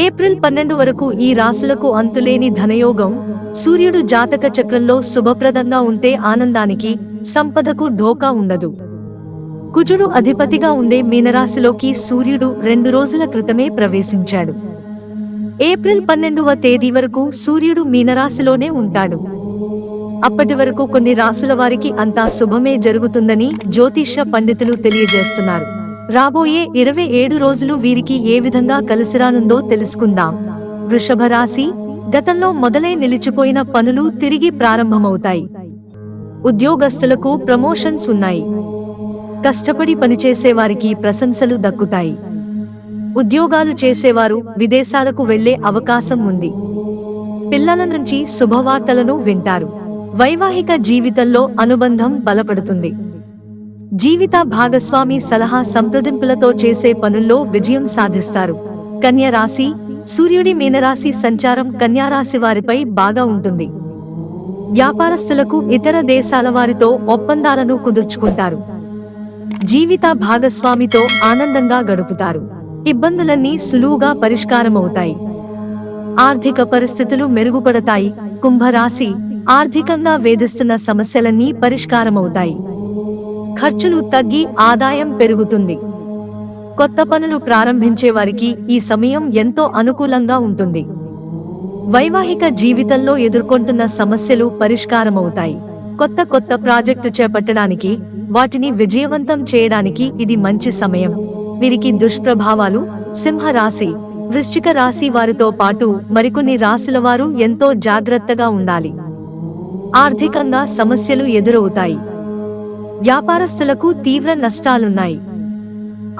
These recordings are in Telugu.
ఏప్రిల్ 12 వరకు ఈ రాశులకు అంతులేని ధనయోగం. సూర్యుడు జాతక చక్రంలో శుభప్రదంగా ఉంటే ఆనందానికి, సంపదకు ఢోకా ఉండదు. కుజుడు అధిపతిగా ఉండే మీనరాశిలోకి సూర్యుడు 2 రోజుల క్రితమే ప్రవేశించాడు. ఏప్రిల్ 12వ తేదీ వరకు సూర్యుడు మీనరాశిలోనే ఉంటాడు. అప్పటి వరకు కొన్ని రాశుల వారికి అంతా శుభమే జరుగుతుందని జ్యోతిష్య పండితులు తెలియజేస్తున్నారు. రాబోయే 27 రోజులు వీరికి ఏ విధంగా కలిసిరానుందో తెలుసుకుందాం. వృషభ రాశి. గతంలో మొదలై నిలిచిపోయిన పనులు తిరిగి ప్రారంభమవుతాయి. ఉద్యోగస్తులకు ప్రమోషన్స్ ఉన్నాయి. కష్టపడి పనిచేసేవారికి ప్రశంసలు దక్కుతాయి. ఉద్యోగాలు చేసేవారు విదేశాలకు వెళ్లే అవకాశం ఉంది. పిల్లల నుంచి శుభవార్తలను వింటారు. వైవాహిక జీవితంలో అనుబంధం బలపడుతుంది. జీవిత భాగస్వామి సలహా సంప్రదింపులతో చేసే పనుల్లో విజయం సాధిస్తారు. కన్య రాశి. సూర్యుడి మీనరాశి సంచారం కన్యారాశి వారిపై బాగా ఉంటుంది. వ్యాపారస్తులకు ఇతర దేశాల వారితో ఒప్పందాలను కుదుర్చుకుంటారు. జీవిత భాగస్వామితో ఆనందంగా గడుపుతారు. ఇబ్బందులన్నీ సులువుగా పరిష్కారమవుతాయి. ఆర్థిక పరిస్థితులు మెరుగుపడతాయి. కుంభరాశి. ఆర్థికంగా వేధిస్తున్న సమస్యలన్నీ పరిష్కారమవుతాయి. ఖర్చులు తగ్గి ఆదాయం పెరుగుతుంది. కొత్త పనులు ప్రారంభించే వారికి ఈ సమయం ఎంతో అనుకూలంగా ఉంటుంది. వైవాహిక జీవితంలో ఎదుర్కొంటున్న సమస్యలు పరిష్కారమవుతాయి. కొత్త ప్రాజెక్టు చేపట్టడానికి, వాటిని విజయవంతం చేయడానికి ఇది మంచి సమయం. వీరికి దుష్ప్రభావాలు. సింహరాశి. వృశ్చిక రాశి వారితో పాటు మరికొన్ని రాశుల వారు ఎంతో జాగ్రత్తగా ఉండాలి. ఆర్థికంగా సమస్యలు ఎదురవుతాయి. వ్యాపారస్తులకు తీవ్ర నష్టాలున్నాయి.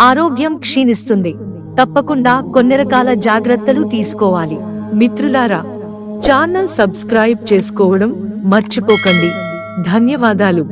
ఆరోగ్యం క్షీణిస్తుంది. తప్పకుండా కొన్ని రకాల జాగ్రత్తలు తీసుకోవాలి. మిత్రులారా, ఛానల్ సబ్స్క్రైబ్ చేసుకోవడం మర్చిపోకండి. ధన్యవాదాలు.